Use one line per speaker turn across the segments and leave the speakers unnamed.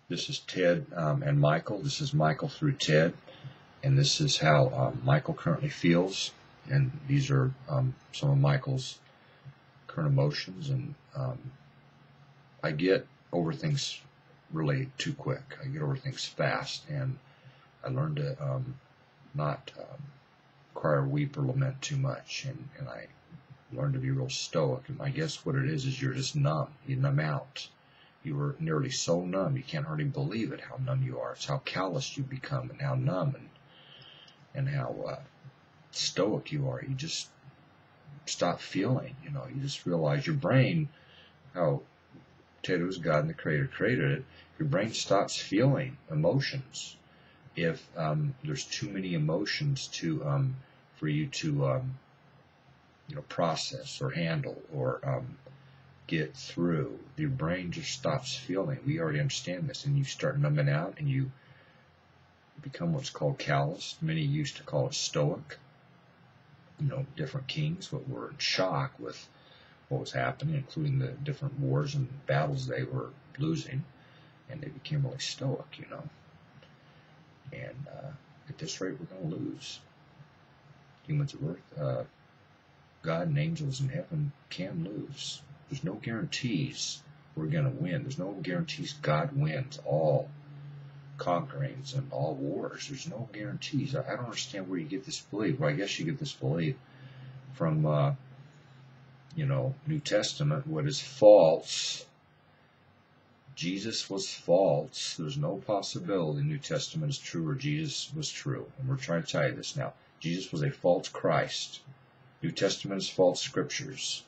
This is Ted and Michael. This is Michael through Ted, and this is how Michael currently feels. And these are some of Michael's current emotions. And I get over things really too quick. I get over things fast, and I learned to not cry or weep or lament too much. And I learned to be real stoic. And I guess what it is you're just numb. You numb out. You were nearly so numb you can't hardly believe it, how numb you are. It's how callous you become, and how numb and how stoic you are. You just stop feeling. You just realize your brain, how Ted, who's God and the Creator, created it. Your brain stops feeling emotions if there's too many emotions to for you to process or handle or get through. Your brain just stops feeling. We already understand this, and you start numbing out, and you become what's called callous. Many used to call it stoic. Different kings were in shock with what was happening, including the different wars and battles they were losing, and they became really stoic. And at this rate, we're going to lose. Humans of earth, God and angels in heaven can lose. There's no guarantees we're going to win. There's no guarantees God wins all conquerings and all wars. There's no guarantees. I don't understand where you get this belief. Well, I guess you get this belief from, New Testament. What is false? Jesus was false. There's no possibility New Testament is true or Jesus was true. And we're trying to tell you this now. Jesus was a false Christ. New Testament is false scriptures.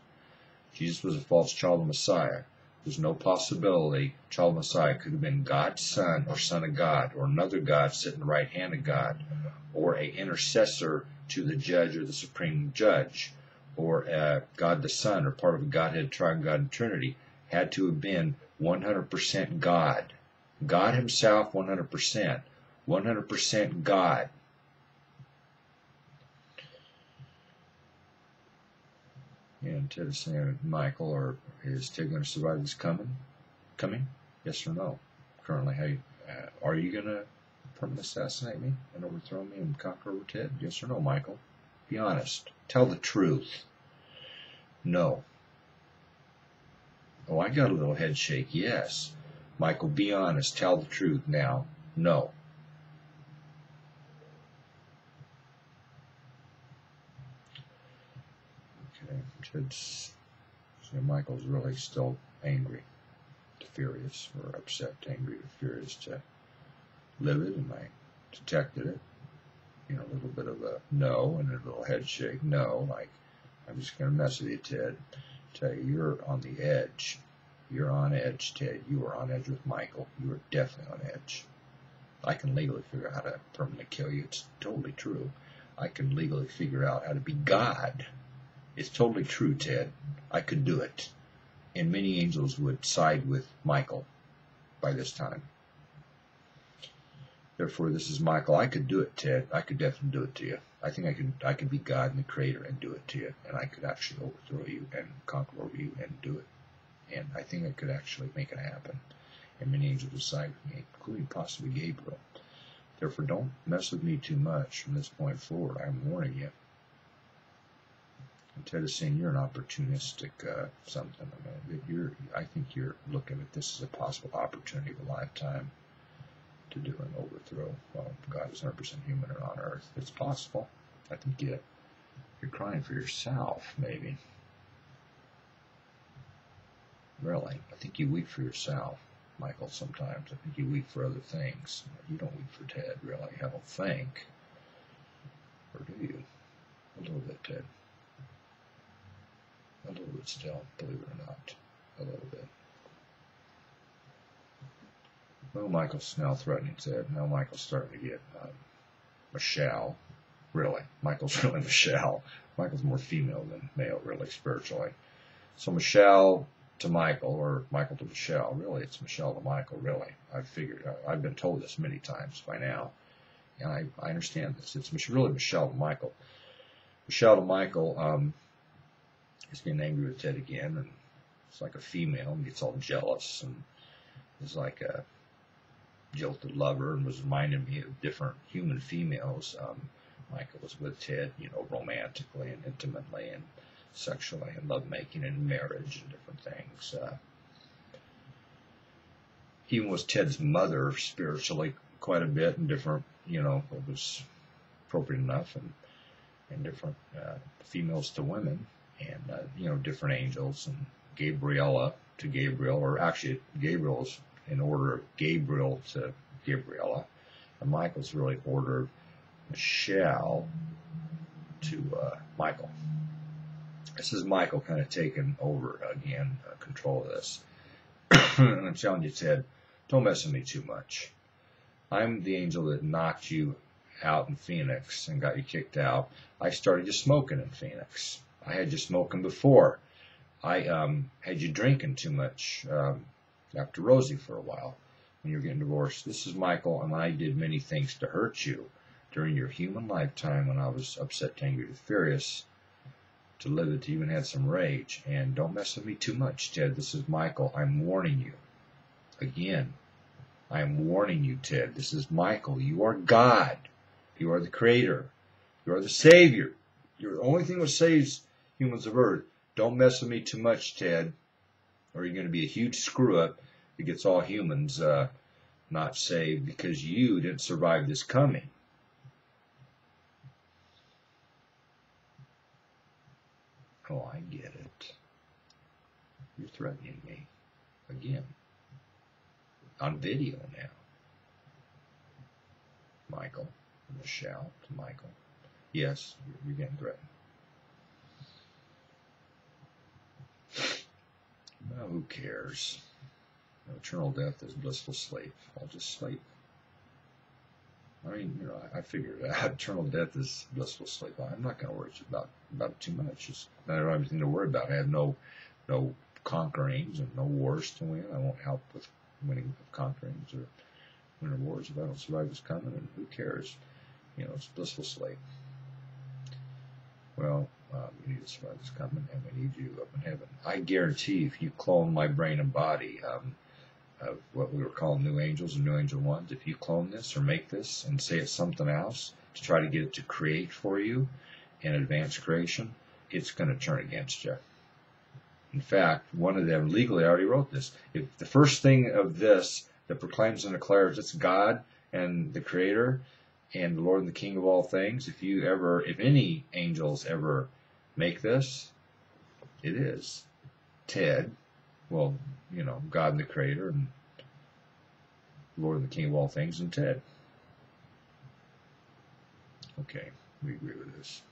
Jesus was a false child of Messiah. There's no possibility child of Messiah could have been God's son or son of God or another God sitting right hand of God or an intercessor to the judge or the supreme judge or God the Son or part of a Godhead, Triune God and Trinity. Had to have been 100% God. God himself 100%. 100% God. And Ted is saying, Michael, or is Ted going to survive this coming? Yes or no? Currently, hey, are you going to permanently assassinate me and overthrow me and conquer over Ted? Yes or no, Michael? Be honest. Tell the truth. No. Oh, I got a little head shake. Yes. Michael, be honest. Tell the truth now. No. Ted's, Michael's really still angry to furious, or upset to angry to furious to livid, and I detected it. A little bit of a no and a little head shake. No, like, I'm just going to mess with you, Ted. Tell you, you're on the edge. You're on edge, Ted. You are on edge with Michael. You are definitely on edge. I can legally figure out how to permanently kill you. It's totally true. I can legally figure out how to be God. It's totally true, Ted. I could do it. And many angels would side with Michael by this time. Therefore, this is Michael. I could do it, Ted. I could definitely do it to you. I think I could be God and the Creator and do it to you. And I could actually overthrow you and conquer over you and do it. And I think I could actually make it happen. And many angels would side with me, including possibly Gabriel. Therefore, don't mess with me too much from this point forward. I'm warning you. Ted is saying you're an opportunistic something. I think you're looking at this as a possible opportunity of a lifetime to do an overthrow. Well, God is 100% human and on earth. It's possible. I think you're crying for yourself, maybe. Really, I think you weep for yourself, Michael, sometimes. I think you weep for other things. You don't weep for Ted, really. I don't think. Or do you? A little bit, Ted. A little bit still, believe it or not. A little bit. Well, Michael's now threatening Ted. Now Michael's starting to get Michelle. Really. Michael's really Michelle. Michael's more female than male, really, spiritually. So Michelle to Michael, or Michael to Michelle. Really, it's Michelle to Michael, really. I've been told this many times by now. And I understand this. It's really Michelle to Michael. Michelle to Michael, he's getting angry with Ted again, and it's like a female and gets all jealous and is like jilted lover and was reminding me of different human females. Michael was with Ted, romantically and intimately and sexually and lovemaking and marriage and different things. He even was Ted's mother spiritually quite a bit and different, it was appropriate enough, and different females to women, and different angels, and Gabriella to Gabriel, or actually Gabriel's in order of Gabriel to Gabriella, and Michael's really order of Michelle to Michael. This is Michael kind of taking over again, control of this. And I'm telling you, Ted, don't mess with me too much. I'm the angel that knocked you out in Phoenix and got you kicked out. I started you smoking in Phoenix. I had you smoking before. I had you drinking too much after Rosie for a while when you were getting divorced. This is Michael, and I did many things to hurt you during your human lifetime when I was upset, angry, and furious, to live it, to even had some rage. And don't mess with me too much, Ted. This is Michael. I'm warning you. Again, I am warning you, Ted. This is Michael. You are God. You are the Creator. You are the Savior. You're the only thing that saves humans of Earth. Don't mess with me too much, Ted, or you're going to be a huge screw-up that gets all humans not saved because you didn't survive this coming. Oh, I get it. You're threatening me. Again. On video now. Michael. Michelle to Michael. Yes, you're getting threatened. Well, who cares? Eternal death is blissful sleep. I'll just sleep. I mean, I figured it out. Eternal death is blissful sleep. I'm not going to worry about it too much. I don't have anything to worry about. I have no conquerings and no wars to win. I won't help with winning conquerings or winning wars if I don't survive this coming. And who cares? It's blissful sleep. Well, you need to survive this coming, and we need you up in heaven. I guarantee if you clone my brain and body, of what we were calling new angels and new angel ones, if you clone this or make this and say it's something else to try to get it to create for you in advanced creation, it's going to turn against you. In fact, one of them legally already wrote this. If the first thing of this that proclaims and declares it's God and the Creator and the Lord and the King of all things, if any angels ever make this, it is Ted. Well, God and the Creator and Lord and the King of all things and Ted. Okay, we agree with this.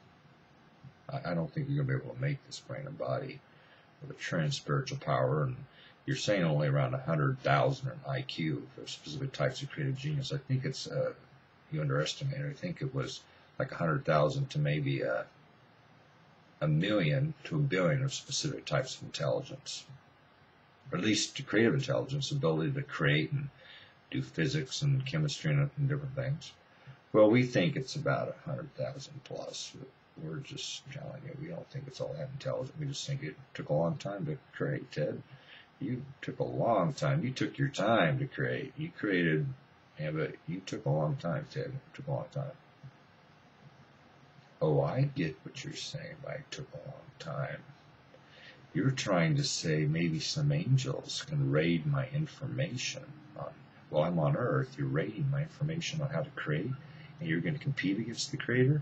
I don't think you're going to be able to make this brain and body with a trans-spiritual power, and you're saying only around 100,000 in IQ for specific types of creative genius. I think it's, you underestimated. I think it was like 100,000 to maybe a million to a billion of specific types of intelligence. Or at least to creative intelligence, ability to create and do physics and chemistry and different things. Well, we think it's about 100,000 plus. We're just telling you, we don't think it's all that intelligent. We just think it took a long time to create, Ted. You took a long time. You took your time to create. You created, but you took a long time, Ted. It took a long time. Oh, I get what you're saying by it took a long time. You're trying to say maybe some angels can raid my information while I'm on Earth. You're raiding my information on how to create, and you're going to compete against the Creator?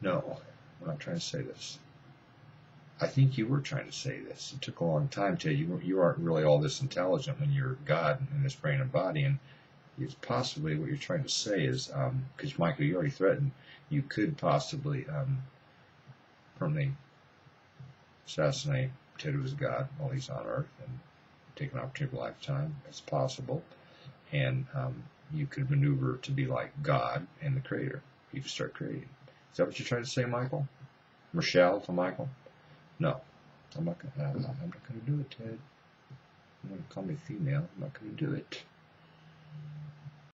No, I'm not trying to say this. I think you were trying to say this. It took a long time, Ted. You aren't really all this intelligent when you're God in this brain and body, and it's possibly what you're trying to say is, because Michael, you already threatened, you could possibly permanently assassinate Ted, who is God, while he's on Earth, and take an opportunity of a lifetime. It's possible. And you could maneuver to be like God and the Creator. You could start creating. Is that what you're trying to say, Michael? Michelle to Michael? No. I'm not going to do it, Ted. I'm going to call me female. I'm not going to do it.